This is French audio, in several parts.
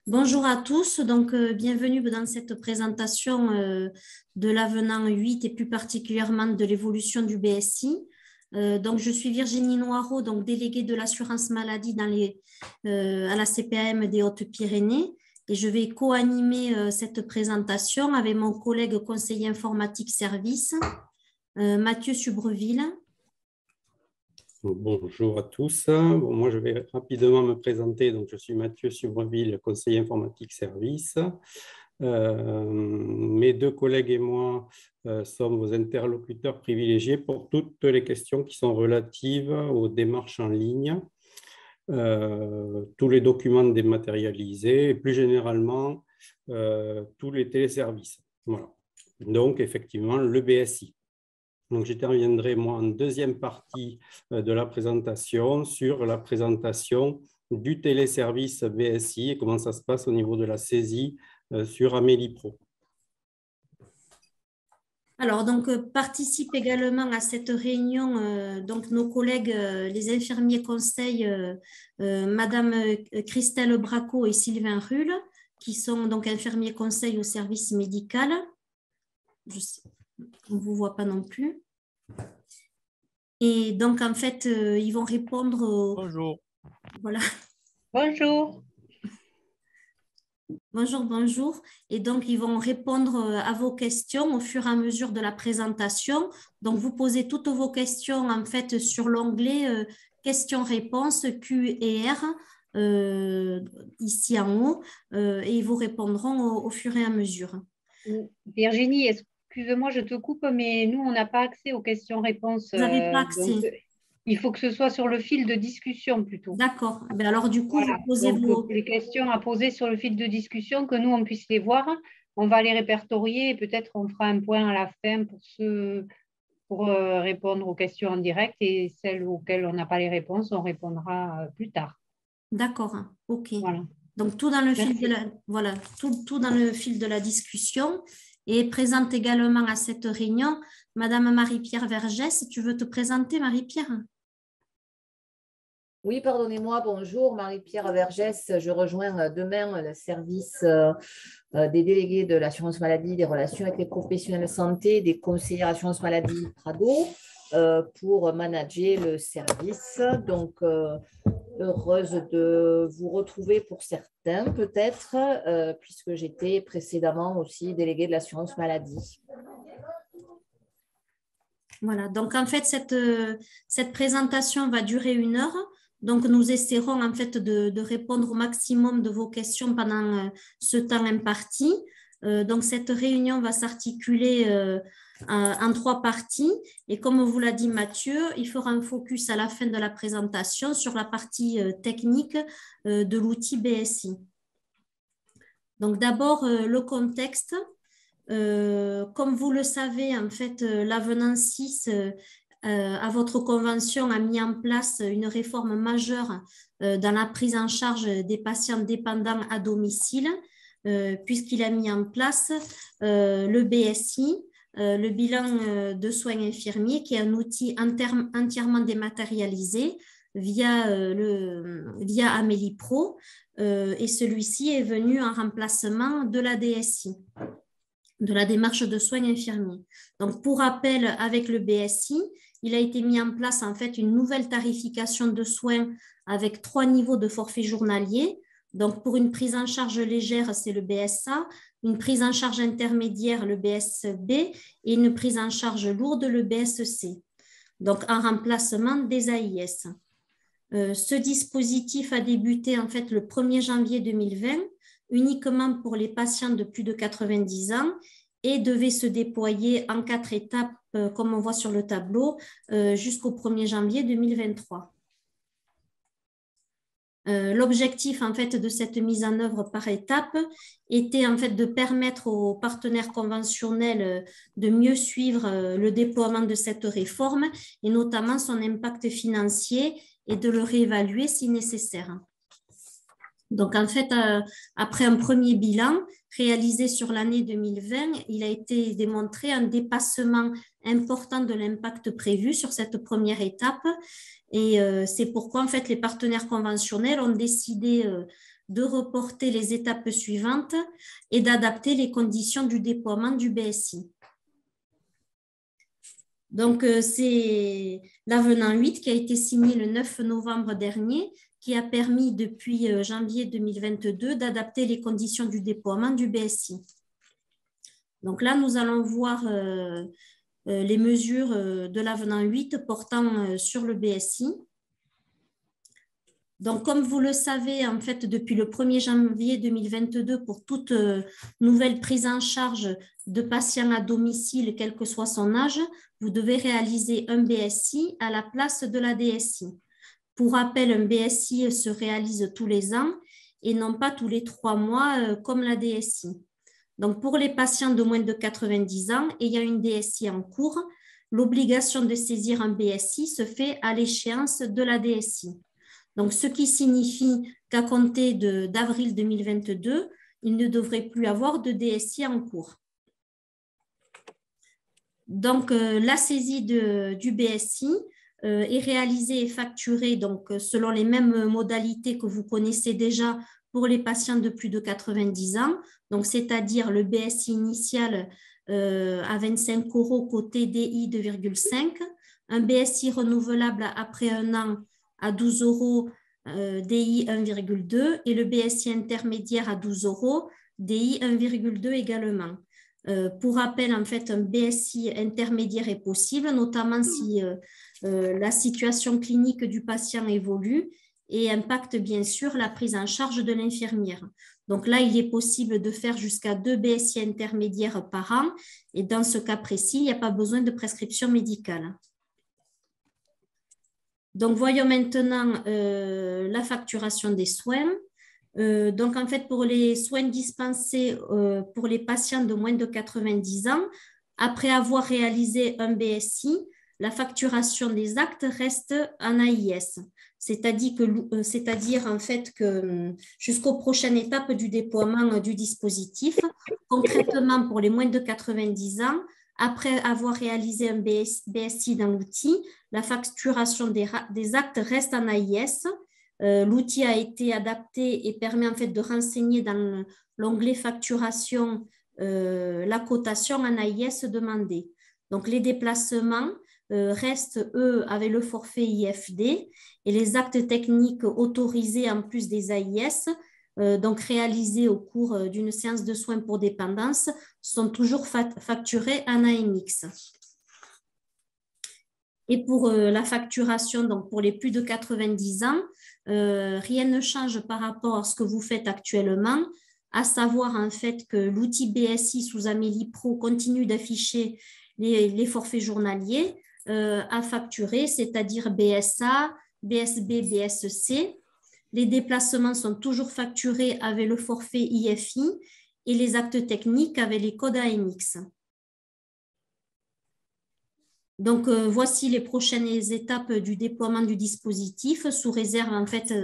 Bonjour à tous, donc bienvenue dans cette présentation de l'avenant 8 et plus particulièrement de l'évolution du BSI. Donc je suis Virginie Noireau, donc déléguée de l'assurance maladie à la CPAM des Hautes-Pyrénées et je vais co-animer cette présentation avec mon collègue conseiller informatique service, Mathieu Subreville. Bonjour à tous. Moi, je vais rapidement me présenter. Donc, je suis Mathieu Subreville, conseiller informatique service. Mes deux collègues et moi sommes vos interlocuteurs privilégiés pour toutes les questions qui sont relatives aux démarches en ligne, tous les documents dématérialisés et plus généralement tous les téléservices. Voilà. Donc, effectivement, le BSI. Donc, j'interviendrai, moi, en deuxième partie de la présentation sur la présentation du téléservice BSI et comment ça se passe au niveau de la saisie sur Amélie Pro. Alors, donc, participent également à cette réunion donc nos collègues, les infirmiers conseils, Madame Christelle Bracco et Sylvain Rulle, qui sont donc infirmiers conseils au service médical. On ne vous voit pas non plus. Et donc, en fait, ils vont répondre. Bonjour. Voilà. Bonjour. Bonjour, bonjour. Et donc, ils vont répondre à vos questions au fur et à mesure de la présentation. Donc, vous posez toutes vos questions, en fait, sur l'onglet questions-réponses Q et R, ici en haut, et ils vous répondront au fur et à mesure. Virginie, excuse-moi, je te coupe, mais nous, on n'a pas accès aux questions-réponses. Vous n'avez pas accès. Donc, il faut que ce soit sur le fil de discussion plutôt. D'accord. Ben alors, du coup, voilà. vous posez donc, les questions à poser sur le fil de discussion, que nous, on puisse les voir. On va les répertorier et peut-être on fera un point à la fin pour répondre aux questions en direct et celles auxquelles on n'a pas les réponses, on répondra plus tard. D'accord. OK. Voilà. Donc, tout dans le fil de voilà, tout dans le fil de la discussion. Et présente également à cette réunion Madame Marie-Pierre Vergès. Tu veux te présenter, Marie-Pierre? Oui, pardonnez-moi, bonjour, Marie-Pierre Vergès. Je rejoins demain le service des délégués de l'assurance maladie, des relations avec les professionnels de santé, des conseillers assurance maladie Prado pour manager le service. Donc, heureuse de vous retrouver pour certains, peut-être, puisque j'étais précédemment aussi déléguée de l'assurance maladie. Voilà, donc en fait, cette présentation va durer 1 heure. Donc, nous essaierons en fait de répondre au maximum de vos questions pendant ce temps imparti. Donc, cette réunion va s'articuler en 3 parties. Et comme vous l'a dit Mathieu, il fera un focus à la fin de la présentation sur la partie technique de l'outil BSI. Donc, d'abord, le contexte. Comme vous le savez, en fait, l'avenant 6 à votre convention a mis en place une réforme majeure dans la prise en charge des patients dépendants à domicile, puisqu'il a mis en place le BSI, le bilan de soins infirmiers, qui est un outil entièrement dématérialisé via Amélie Pro, et celui-ci est venu en remplacement de la DSI, de la démarche de soins infirmiers. Donc, pour rappel, avec le BSI, il a été mis en place en fait une nouvelle tarification de soins avec 3 niveaux de forfait journalier. Donc, pour une prise en charge légère, c'est le BSA, une prise en charge intermédiaire, le BSB, et une prise en charge lourde, le BSC. Donc, en remplacement des AIS. Ce dispositif a débuté en fait le 1er janvier 2020, uniquement pour les patients de plus de 90 ans et devait se déployer en 4 étapes, comme on voit sur le tableau, jusqu'au 1er janvier 2023. L'objectif en fait de cette mise en œuvre par étapes était en fait de permettre aux partenaires conventionnels de mieux suivre le déploiement de cette réforme et notamment son impact financier et de le réévaluer si nécessaire. Donc, en fait, après un premier bilan réalisé sur l'année 2020, il a été démontré un dépassement important de l'impact prévu sur cette première étape. Et c'est pourquoi, en fait, les partenaires conventionnels ont décidé de reporter les étapes suivantes et d'adapter les conditions du déploiement du BSI. Donc, c'est l'avenant 8 qui a été signé le 9 novembre dernier, qui a permis depuis janvier 2022 d'adapter les conditions du déploiement du BSI. Donc là, nous allons voir les mesures de l'avenant 8 portant sur le BSI. Donc, comme vous le savez, en fait, depuis le 1er janvier 2022, pour toute nouvelle prise en charge de patients à domicile, quel que soit son âge, vous devez réaliser un BSI à la place de la DSI. Pour rappel, un BSI se réalise tous les ans et non pas tous les 3 mois comme la DSI. Donc, pour les patients de moins de 90 ans et il y a une DSI en cours, l'obligation de saisir un BSI se fait à l'échéance de la DSI. Donc, ce qui signifie qu'à compter d'avril 2022, il ne devrait plus avoir de DSI en cours. Donc, la saisie du BSI est réalisée et facturée donc, selon les mêmes modalités que vous connaissez déjà pour les patients de plus de 90 ans, donc c'est-à-dire le BSI initial à 25 € côté DI 2,5, un BSI renouvelable après un an à 12 € DI 1,2 et le BSI intermédiaire à 12 € DI 1,2 également. Pour rappel, en fait, un BSI intermédiaire est possible, notamment si la situation clinique du patient évolue et impacte bien sûr la prise en charge de l'infirmière. Donc là, il est possible de faire jusqu'à 2 BSI intermédiaires par an et dans ce cas précis, il n'y a pas besoin de prescription médicale. Donc, voyons maintenant la facturation des soins. Donc, en fait, pour les soins dispensés pour les patients de moins de 90 ans, après avoir réalisé un BSI, la facturation des actes reste en AIS. C'est-à-dire en fait que jusqu'aux prochaines étapes du déploiement du dispositif, concrètement pour les moins de 90 ans, après avoir réalisé un BSI dans l'outil, la facturation des actes reste en AIS. L'outil a été adapté et permet en fait de renseigner dans l'onglet facturation la cotation en AIS demandée. Donc, les déplacements restent, eux, avec le forfait IFD et les actes techniques autorisés en plus des AIS, donc réalisés au cours d'une séance de soins pour dépendance, sont toujours facturés en AMX. Et pour la facturation, donc pour les plus de 90 ans, rien ne change par rapport à ce que vous faites actuellement, à savoir en fait que l'outil BSI sous Amélie Pro continue d'afficher les forfaits journaliers à facturer, c'est-à-dire BSA, BSB, BSC. Les déplacements sont toujours facturés avec le forfait IFI et les actes techniques avec les codes AMX. Donc, voici les prochaines étapes du déploiement du dispositif sous réserve en fait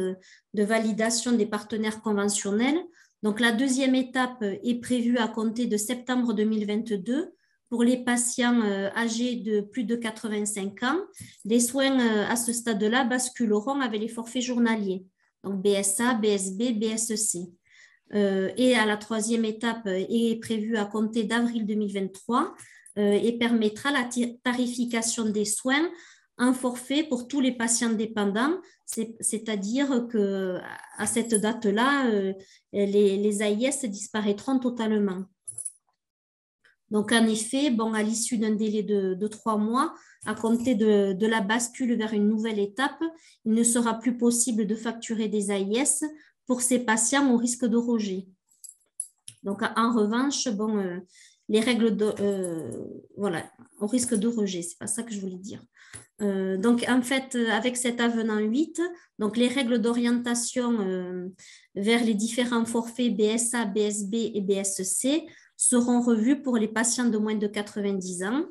de validation des partenaires conventionnels. Donc, la deuxième étape est prévue à compter de septembre 2022 pour les patients âgés de plus de 85 ans. Les soins à ce stade-là basculeront avec les forfaits journaliers, donc BSA, BSB, BSC. Et à la troisième étape est prévue à compter d'avril 2023 et permettra la tarification des soins en forfait pour tous les patients dépendants, c'est-à-dire qu'à cette date-là, les AIS disparaîtront totalement. Donc, en effet, bon, à l'issue d'un délai de 3 mois, à compter de la bascule vers une nouvelle étape, il ne sera plus possible de facturer des AIS pour ces patients au risque de rejet. Donc, en revanche, bon, les règles voilà, au risque de rejet, c'est pas ça que je voulais dire. Donc, en fait, avec cet avenant 8, donc les règles d'orientation vers les différents forfaits BSA, BSB et BSC seront revues pour les patients de moins de 90 ans.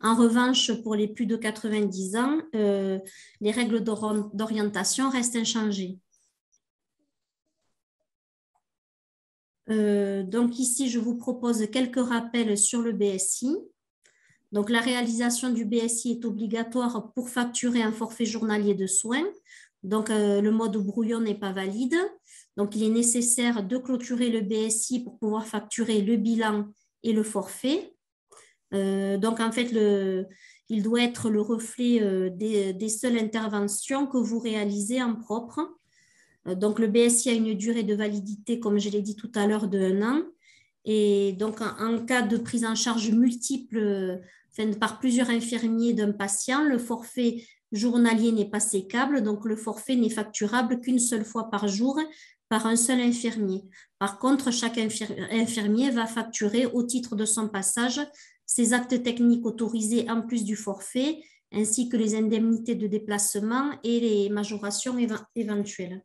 En revanche, pour les plus de 90 ans, les règles d'orientation restent inchangées. Donc ici, je vous propose quelques rappels sur le BSI. Donc, la réalisation du BSI est obligatoire pour facturer un forfait journalier de soins. Donc, le mode brouillon n'est pas valide. Donc, il est nécessaire de clôturer le BSI pour pouvoir facturer le bilan et le forfait. Donc, en fait, il doit être le reflet des seules interventions que vous réalisez en propre. Donc, le BSI a une durée de validité, comme je l'ai dit tout à l'heure, de 1 an. Et donc, en cas de prise en charge multiple par plusieurs infirmiers d'un patient, le forfait journalier n'est pas sécable, donc le forfait n'est facturable qu'une seule fois par jour par un seul infirmier. Par contre, chaque infirmier va facturer au titre de son passage ses actes techniques autorisés en plus du forfait, ainsi que les indemnités de déplacement et les majorations éventuelles.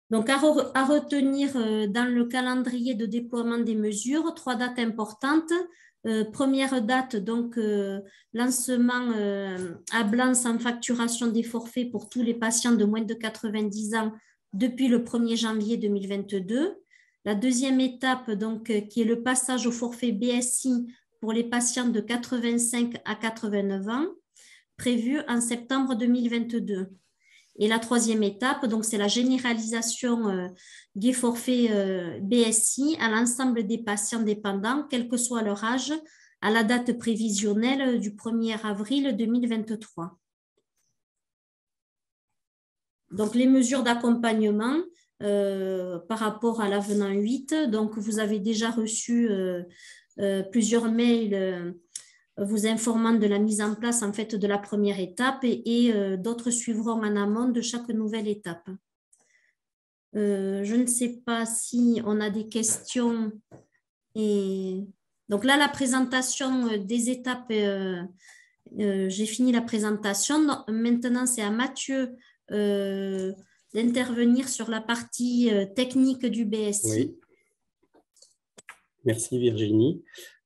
Donc, à retenir dans le calendrier de déploiement des mesures, 3 dates importantes. Première date, donc, lancement à blanc sans facturation des forfaits pour tous les patients de moins de 90 ans depuis le 1er janvier 2022. La deuxième étape, donc, qui est le passage au forfait BSI pour les patients de 85 à 89 ans, prévu en septembre 2022. Et la troisième étape, donc, c'est la généralisation des forfaits BSI à l'ensemble des patients dépendants, quel que soit leur âge, à la date prévisionnelle du 1er avril 2023. Donc, les mesures d'accompagnement par rapport à l'avenant 8. Donc, vous avez déjà reçu plusieurs mails vous informant de la mise en place en fait de la première étape et d'autres suivront en amont de chaque nouvelle étape. Je ne sais pas si on a des questions. Et donc là, la présentation des étapes, j'ai fini la présentation. Maintenant, c'est à Mathieu d'intervenir sur la partie technique du BSI. Oui. Merci Virginie.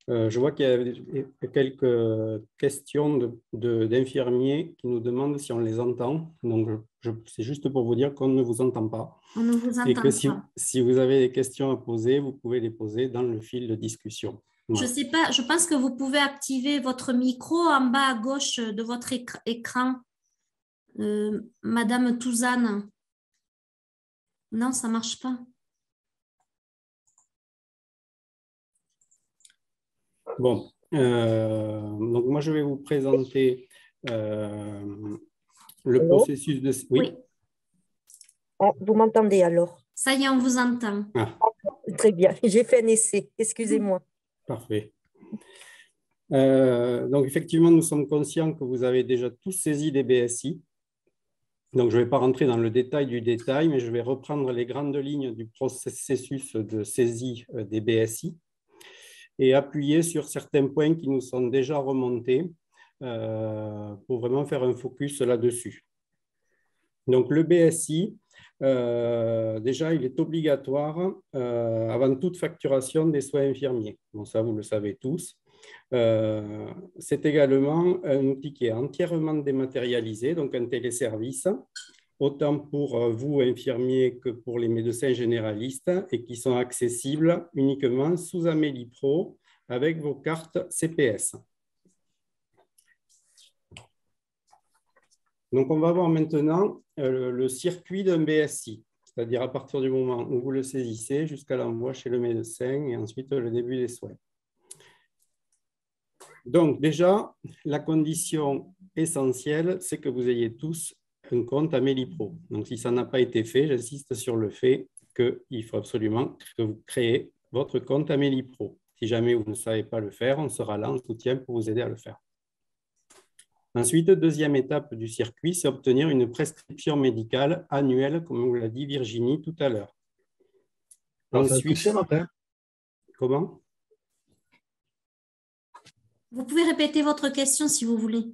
Je vois qu'il y a quelques questions d'infirmiers qui nous demandent si on les entend. Donc, c'est juste pour vous dire qu'on ne vous entend pas. On ne vous entend et que pas. si vous avez des questions à poser, vous pouvez les poser dans le fil de discussion. Voilà. Je ne sais pas, je pense que vous pouvez activer votre micro en bas à gauche de votre écran. Madame Touzane. Non, ça ne marche pas. Bon, donc moi je vais vous présenter le processus de... Oui. Oh, vous m'entendez alors? Ça y est, on vous entend. Ah. Très bien, j'ai fait un essai, excusez-moi. Parfait. Donc effectivement, nous sommes conscients que vous avez déjà tous saisi des BSI. Donc je ne vais pas rentrer dans le détail du détail, mais je vais reprendre les grandes lignes du processus de saisie des BSI et appuyer sur certains points qui nous sont déjà remontés pour vraiment faire un focus là-dessus. Donc, le BSI, déjà, il est obligatoire avant toute facturation des soins infirmiers. Bon, ça, vous le savez tous. C'est également un outil qui est entièrement dématérialisé, donc un téléservice, autant pour vous, infirmiers, que pour les médecins généralistes, et qui sont accessibles uniquement sous Amélie Pro avec vos cartes CPS. Donc, on va voir maintenant le circuit d'un BSI, c'est-à-dire à partir du moment où vous le saisissez jusqu'à l'envoi chez le médecin et ensuite le début des soins. Donc, déjà, la condition essentielle, c'est que vous ayez tous un compte Amélie Pro. Donc, si ça n'a pas été fait, j'insiste sur le fait qu'il faut absolument que vous créez votre compte Amélie Pro. Si jamais vous ne savez pas le faire, on sera là en soutien pour vous aider à le faire. Ensuite, deuxième étape du circuit, c'est obtenir une prescription médicale annuelle, comme vous l'a dit Virginie tout à l'heure. Ensuite, comment? Vous pouvez répéter votre question si vous voulez.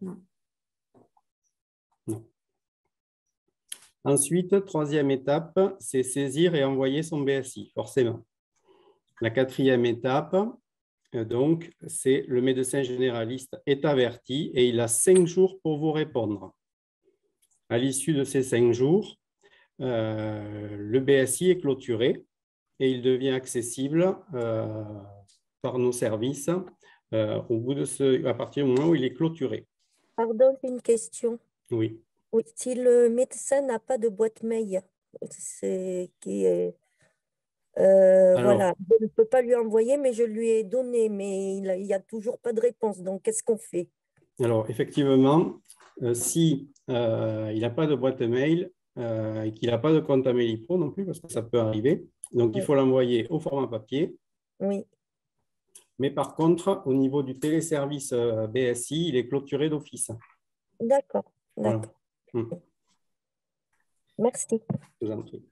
Non. Non. Ensuite, troisième étape, c'est saisir et envoyer son BSI, forcément. La quatrième étape, donc, c'est le médecin généraliste est averti et il a 5 jours pour vous répondre. À l'issue de ces 5 jours, le BSI est clôturé et il devient accessible par nos services à partir du moment où il est clôturé. Pardon, une question. Oui. Oui, si le médecin n'a pas de boîte mail, Alors, voilà, je ne peux pas lui envoyer, mais je lui ai donné, mais il n'y a toujours pas de réponse. Donc, qu'est-ce qu'on fait? alors effectivement, si il n'a pas de boîte mail et qu'il n'a pas de compte Amélie-Pro non plus, parce que ça peut arriver, donc il Oui, faut l'envoyer au format papier. oui, Mais par contre, au niveau du téléservice BSI, il est clôturé d'office. d'accord, Voilà. d'accord. Merci. Je vous en prie.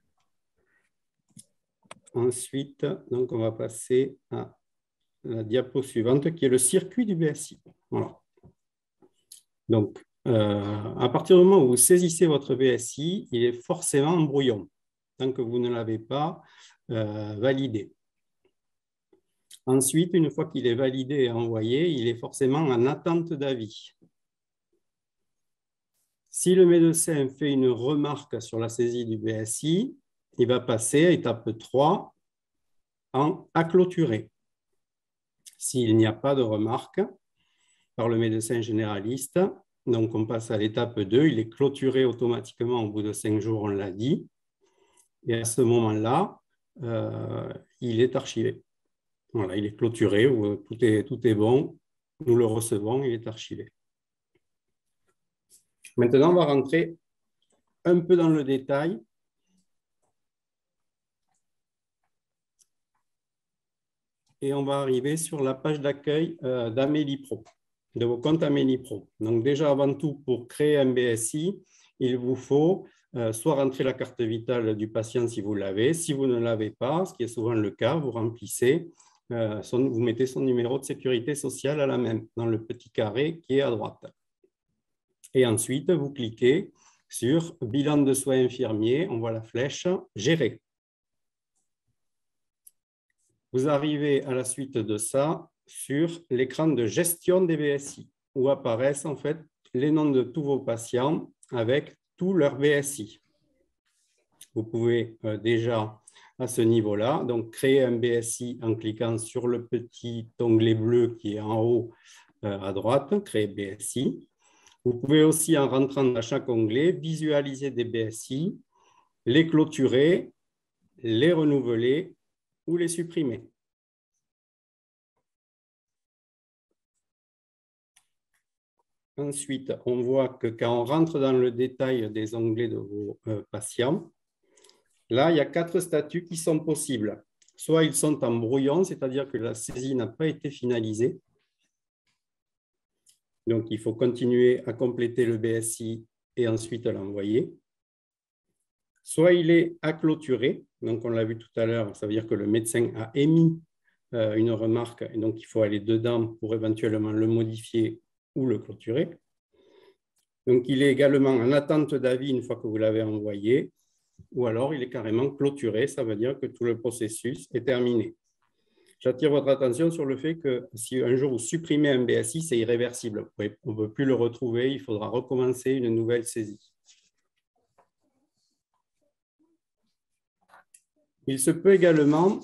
Ensuite, donc, on va passer à la diapo suivante, qui est le circuit du BSI. Voilà. Donc, à partir du moment où vous saisissez votre BSI, il est forcément en brouillon, tant que vous ne l'avez pas validé. Ensuite, une fois qu'il est validé et envoyé, il est forcément en attente d'avis. Si le médecin fait une remarque sur la saisie du BSI, il va passer à étape 3 à clôturer. S'il n'y a pas de remarque par le médecin généraliste, donc on passe à l'étape 2, il est clôturé automatiquement au bout de 5 jours, on l'a dit. Et à ce moment-là, il est archivé. Voilà, il est clôturé, tout est bon, nous le recevons, il est archivé. Maintenant, on va rentrer un peu dans le détail. Et on va arriver sur la page d'accueil d'Amélie Pro, de vos comptes Amélie Pro. Donc déjà, avant tout, pour créer un BSI, il vous faut soit rentrer la carte vitale du patient si vous l'avez. Si vous ne l'avez pas, ce qui est souvent le cas, vous remplissez, vous mettez son numéro de sécurité sociale à la main, dans le petit carré qui est à droite. Et ensuite, vous cliquez sur bilan de soins infirmiers, on voit la flèche gérer. Vous arrivez à la suite de ça sur l'écran de gestion des BSI, où apparaissent en fait les noms de tous vos patients avec tous leurs BSI. Vous pouvez déjà à ce niveau-là donc créer un BSI en cliquant sur le petit onglet bleu qui est en haut à droite, créer BSI. Vous pouvez aussi, en rentrant dans chaque onglet, visualiser des BSI, les clôturer, les renouveler ou les supprimer. Ensuite, on voit que quand on rentre dans le détail des onglets de vos patients, là, il y a 4 statuts qui sont possibles. Soit ils sont en brouillon, c'est-à-dire que la saisie n'a pas été finalisée. Donc, il faut continuer à compléter le BSI et ensuite l'envoyer. Soit il est à clôturer, donc on l'a vu tout à l'heure, ça veut dire que le médecin a émis une remarque et donc il faut aller dedans pour éventuellement le modifier ou le clôturer. Donc, il est également en attente d'avis une fois que vous l'avez envoyé, ou alors il est carrément clôturé, ça veut dire que tout le processus est terminé. J'attire votre attention sur le fait que si un jour vous supprimez un BSI, c'est irréversible. On ne peut plus le retrouver, il faudra recommencer une nouvelle saisie. Il se peut également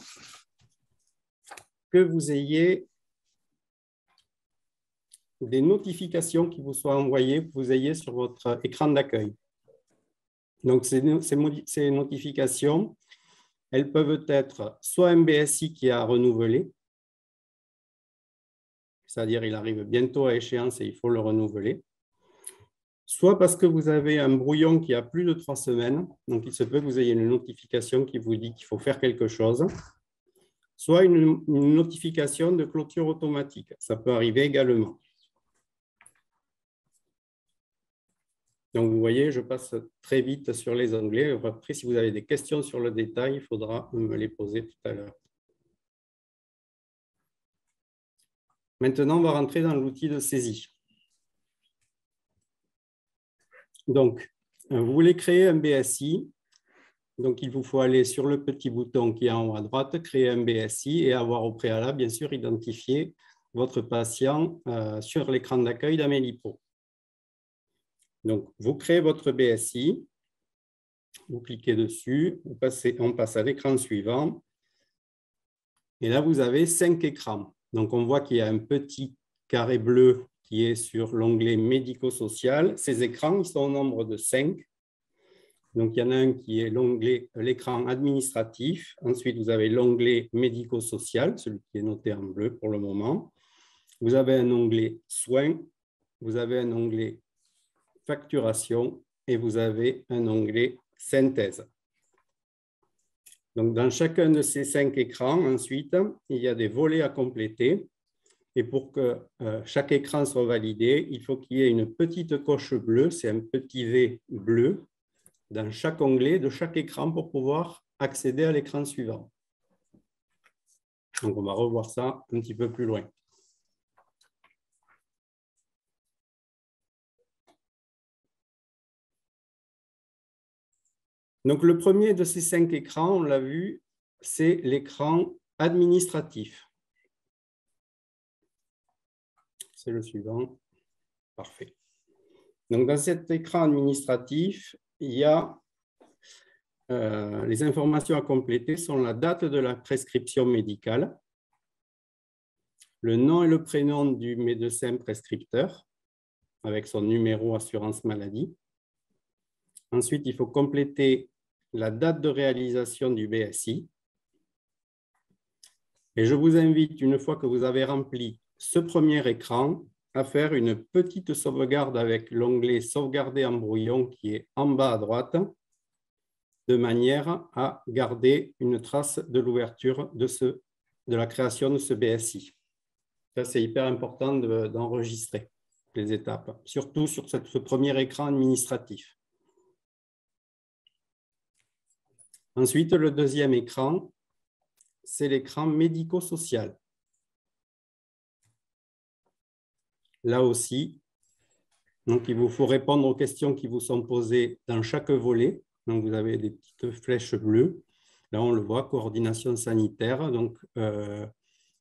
que vous ayez des notifications qui vous soient envoyées, que vous ayez sur votre écran d'accueil. Donc, ces notifications, elles peuvent être soit un BSI qui est à renouveler, c'est-à-dire il arrive bientôt à échéance et il faut le renouveler, soit parce que vous avez un brouillon qui a plus de 3 semaines, donc il se peut que vous ayez une notification qui vous dit qu'il faut faire quelque chose, soit une notification de clôture automatique. Ça peut arriver également. Donc, vous voyez, je passe très vite sur les onglets. Après, si vous avez des questions sur le détail, il faudra me les poser tout à l'heure. Maintenant, on va rentrer dans l'outil de saisie. Donc, vous voulez créer un BSI. Donc, il vous faut aller sur le petit bouton qui est en haut à droite, créer un BSI et avoir au préalable, bien sûr, identifié votre patient sur l'écran d'accueil d'Amélie Pro. Donc, vous créez votre BSI, vous cliquez dessus, on passe à l'écran suivant. Et là, vous avez 5 écrans. Donc, on voit qu'il y a un petit carré bleu qui est sur l'onglet médico-social. Ces écrans, ils sont au nombre de 5. Donc, il y en a un qui est l'écran administratif. Ensuite, vous avez l'onglet médico-social, celui qui est noté en bleu pour le moment. Vous avez un onglet soins, vous avez un onglet facturation et vous avez un onglet synthèse. Donc, dans chacun de ces 5 écrans, ensuite, il y a des volets à compléter. Et pour que chaque écran soit validé, il faut qu'il y ait une petite coche bleue, c'est un petit V bleu, dans chaque onglet de chaque écran pour pouvoir accéder à l'écran suivant. Donc, on va revoir ça un petit peu plus loin. Donc, le premier de ces 5 écrans, on l'a vu, c'est l'écran administratif. C'est le suivant. Parfait. Donc, dans cet écran administratif, il y a les informations à compléter sont la date de la prescription médicale, le nom et le prénom du médecin prescripteur avec son numéro assurance maladie. Ensuite, il faut compléter la date de réalisation du BSI. Et je vous invite, une fois que vous avez rempli ce premier écran, à faire une petite sauvegarde avec l'onglet « Sauvegarder en brouillon » qui est en bas à droite, de manière à garder une trace de l'ouverture de la création de ce BSI. Ça, c'est hyper important d'enregistrer les étapes, surtout sur ce premier écran administratif. Ensuite, le deuxième écran, c'est l'écran médico-social. Là aussi, donc, il vous faut répondre aux questions qui vous sont posées dans chaque volet. Donc, vous avez des petites flèches bleues. Là, on le voit, coordination sanitaire. Donc,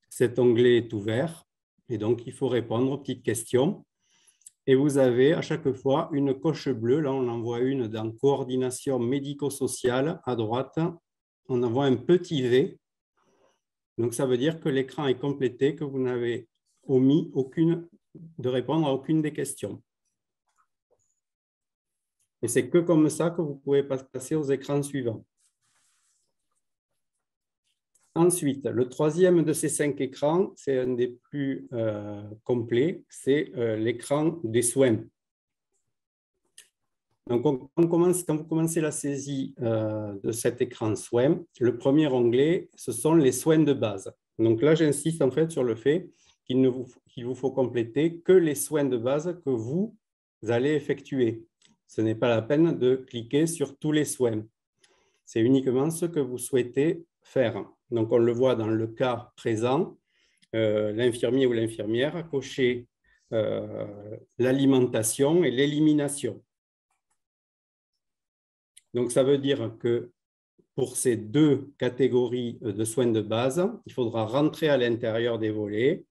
cet onglet est ouvert. Et donc, il faut répondre aux petites questions. Et vous avez à chaque fois une coche bleue. Là, on en voit une dans coordination médico-sociale à droite. On en voit un petit V. Donc, ça veut dire que l'écran est complété, que vous n'avez omis de répondre à aucune des questions. Et c'est que comme ça que vous pouvez passer aux écrans suivants. Ensuite, le troisième de ces 5 écrans, c'est un des plus complets, c'est l'écran des soins. Donc, quand vous commencez la saisie de cet écran soins, le premier onglet, ce sont les soins de base. Donc là, j'insiste en fait sur le fait qu'il vous faut compléter que les soins de base que vous allez effectuer. Ce n'est pas la peine de cliquer sur tous les soins. C'est uniquement ce que vous souhaitez faire. Donc, on le voit dans le cas présent, l'infirmier ou l'infirmière a coché l'alimentation et l'élimination. Donc, ça veut dire que pour ces 2 catégories de soins de base, il faudra rentrer à l'intérieur des volets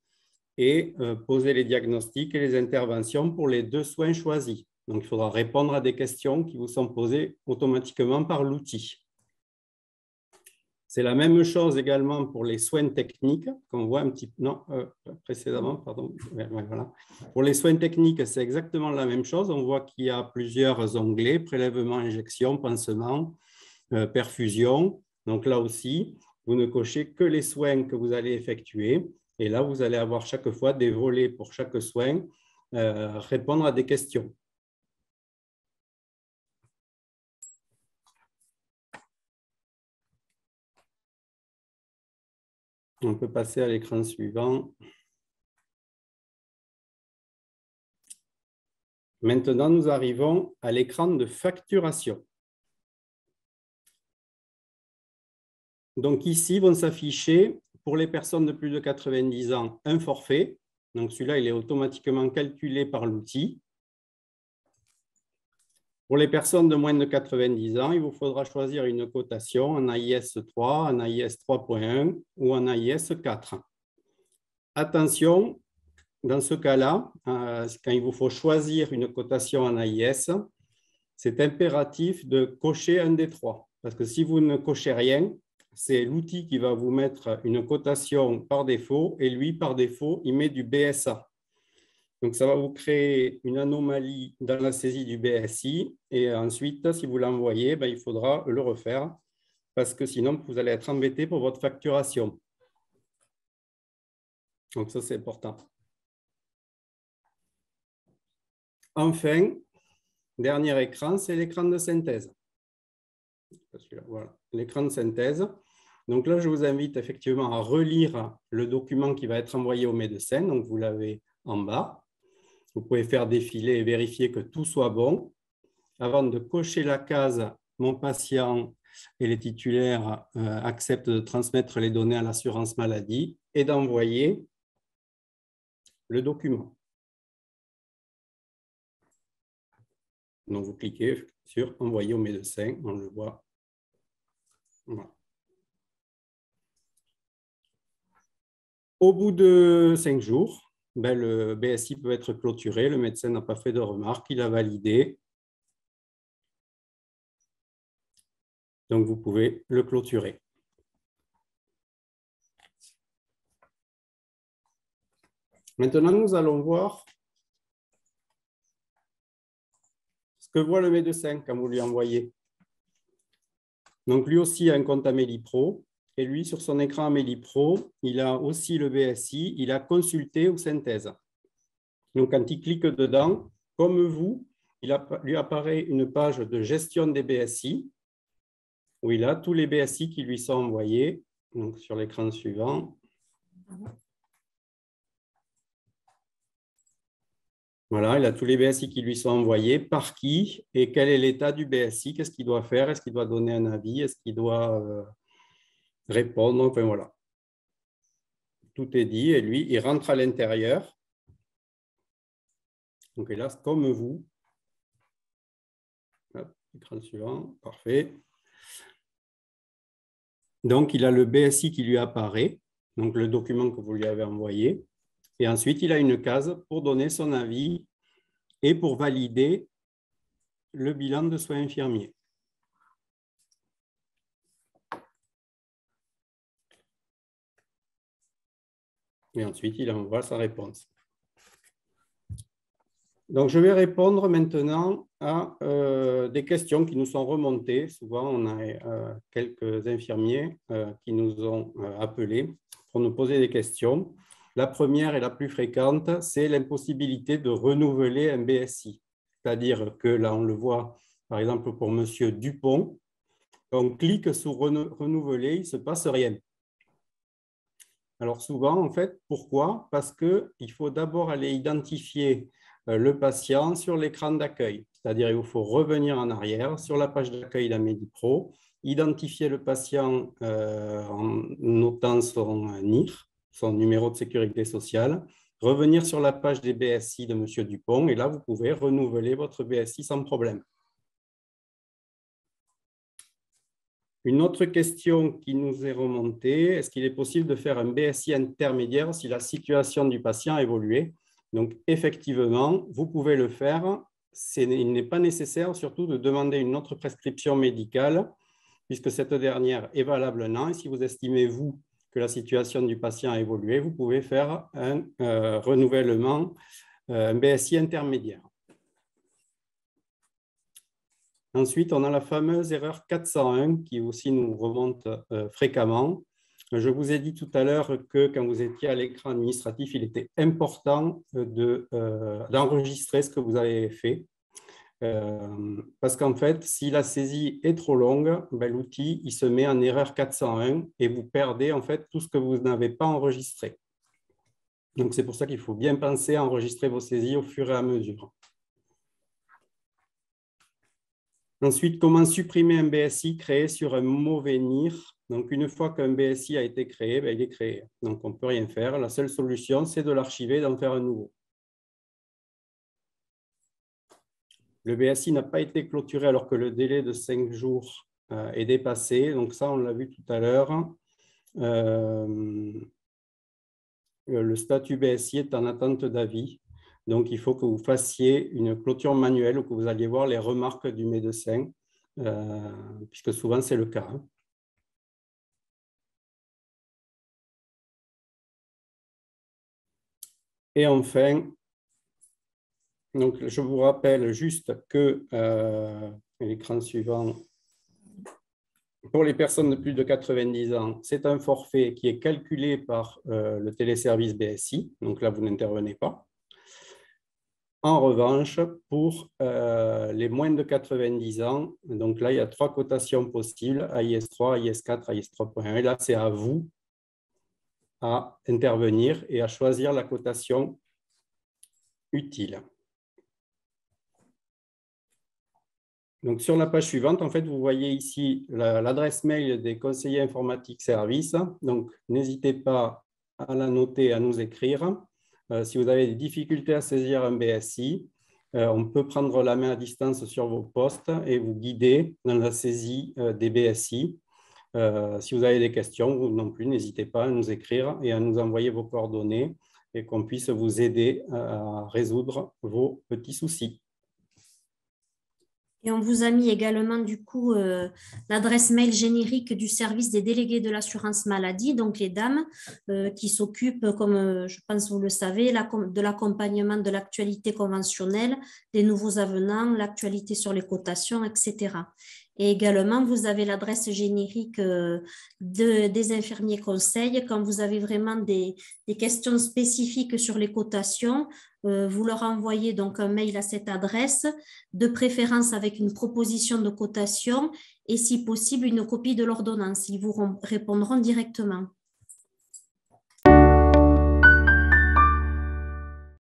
et poser les diagnostics et les interventions pour les 2 soins choisis. Donc, il faudra répondre à des questions qui vous sont posées automatiquement par l'outil. C'est la même chose également pour les soins techniques, qu'on voit un petit peu, non, précédemment, pardon. Ouais, voilà. Pour les soins techniques, c'est exactement la même chose. On voit qu'il y a plusieurs onglets, prélèvement, injection, pansement, perfusion. Donc là aussi, vous ne cochez que les soins que vous allez effectuer. Et là, vous allez avoir chaque fois des volets pour chaque soin, répondre à des questions. On peut passer à l'écran suivant. Maintenant, nous arrivons à l'écran de facturation. Donc ici, vont s'afficher pour les personnes de plus de 90 ans un forfait. Donc celui-là, il est automatiquement calculé par l'outil. Pour les personnes de moins de 90 ans, il vous faudra choisir une cotation en AIS 3, en AIS 3.1 ou en AIS 4. Attention, dans ce cas-là, quand il vous faut choisir une cotation en AIS, c'est impératif de cocher un des 3. Parce que si vous ne cochez rien, c'est l'outil qui va vous mettre une cotation par défaut et lui, par défaut, il met du BSA. Donc, ça va vous créer une anomalie dans la saisie du BSI. Et ensuite, si vous l'envoyez, il faudra le refaire parce que sinon, vous allez être embêté pour votre facturation. Donc, ça, c'est important. Enfin, dernier écran, c'est l'écran de synthèse. Voilà, l'écran de synthèse. Donc là, je vous invite effectivement à relire le document qui va être envoyé au médecin. Donc, vous l'avez en bas. Vous pouvez faire défiler et vérifier que tout soit bon. Avant de cocher la case « Mon patient et les titulaires acceptent de transmettre les données à l'assurance maladie » et d'envoyer le document. Donc, vous cliquez sur « Envoyer au médecin », on le voit. Voilà. Au bout de 5 jours, le BSI peut être clôturé. Le médecin n'a pas fait de remarques, il a validé. Donc, vous pouvez le clôturer. Maintenant, nous allons voir ce que voit le médecin quand vous lui envoyez. Donc, lui aussi a un compte Amélie Pro. Et lui, sur son écran Amélie Pro, il a aussi le BSI. Il a consulté ou synthèse. Donc, quand il clique dedans, comme vous, lui apparaît une page de gestion des BSI où il a tous les BSI qui lui sont envoyés. Donc, sur l'écran suivant. Voilà, il a tous les BSI qui lui sont envoyés, par qui et quel est l'état du BSI, qu'est-ce qu'il doit faire, est-ce qu'il doit donner un avis, est-ce qu'il doit répondre, enfin voilà. Tout est dit et lui, il rentre à l'intérieur. Donc hélas, comme vous. Hop, écran suivant, parfait. Donc il a le BSI qui lui apparaît, donc le document que vous lui avez envoyé. Et ensuite, il a une case pour donner son avis et pour valider le bilan de soins infirmiers. Et ensuite, il envoie sa réponse. Donc, je vais répondre maintenant à des questions qui nous sont remontées. Souvent, on a quelques infirmiers qui nous ont appelés pour nous poser des questions. La première et la plus fréquente, c'est l'impossibilité de renouveler un BSI. C'est-à-dire que là, on le voit, par exemple, pour M. Dupont, on clique sur renouveler, il ne se passe rien. Alors souvent, en fait, pourquoi? Parce qu'il faut d'abord aller identifier le patient sur l'écran d'accueil. C'est-à-dire qu'il faut revenir en arrière sur la page d'accueil d'Amélie Pro, identifier le patient en notant son NIR, son numéro de sécurité sociale, revenir sur la page des BSI de M. Dupont et là, vous pouvez renouveler votre BSI sans problème. Une autre question qui nous est remontée, est-ce qu'il est possible de faire un BSI intermédiaire si la situation du patient a évolué? Donc, effectivement, vous pouvez le faire. Il n'est pas nécessaire surtout de demander une autre prescription médicale puisque cette dernière est valable un an. Et si vous estimez, vous, que la situation du patient a évolué, vous pouvez faire un renouvellement, un BSI intermédiaire. Ensuite, on a la fameuse erreur 401 qui aussi nous remonte fréquemment. Je vous ai dit tout à l'heure que quand vous étiez à l'écran administratif, il était important d'enregistrer ce que vous avez fait. Parce qu'en fait, si la saisie est trop longue, l'outil il se met en erreur 401 et vous perdez en fait tout ce que vous n'avez pas enregistré. Donc, c'est pour ça qu'il faut bien penser à enregistrer vos saisies au fur et à mesure. Ensuite, comment supprimer un BSI créé sur un mauvais NIR? Donc, une fois qu'un BSI a été créé, il est créé. Donc, on ne peut rien faire. La seule solution, c'est de l'archiver et d'en faire un nouveau. Le BSI n'a pas été clôturé alors que le délai de 5 jours est dépassé. Donc, ça, on l'a vu tout à l'heure. Le statut BSI est en attente d'avis. Donc, il faut que vous fassiez une clôture manuelle ou que vous alliez voir les remarques du médecin, puisque souvent, c'est le cas. Et enfin, Donc, je vous rappelle juste que l'écran suivant, pour les personnes de plus de 90 ans, c'est un forfait qui est calculé par le téléservice BSI. Donc là, vous n'intervenez pas. En revanche, pour les moins de 90 ans, donc là, il y a 3 cotations possibles, AIS3, AIS4, AIS3.1. Et là, c'est à vous à intervenir et à choisir la cotation utile. Donc, sur la page suivante, en fait, vous voyez ici l'adresse mail des conseillers informatiques services. Donc, n'hésitez pas à la noter, à nous écrire. Si vous avez des difficultés à saisir un BSI, on peut prendre la main à distance sur vos postes et vous guider dans la saisie des BSI. Si vous avez des questions, vous non plus, n'hésitez pas à nous écrire et à nous envoyer vos coordonnées et qu'on puisse vous aider à résoudre vos petits soucis. Et on vous a mis également du coup l'adresse mail générique du service des délégués de l'assurance maladie, donc les dames qui s'occupent, comme je pense vous le savez, de l'accompagnement de l'actualité conventionnelle, des nouveaux avenants, l'actualité sur les cotations, etc. Et également, vous avez l'adresse générique des infirmiers conseils. Quand vous avez vraiment des questions spécifiques sur les cotations, vous leur envoyez donc un mail à cette adresse, de préférence avec une proposition de cotation et si possible une copie de l'ordonnance. Ils vous répondront directement.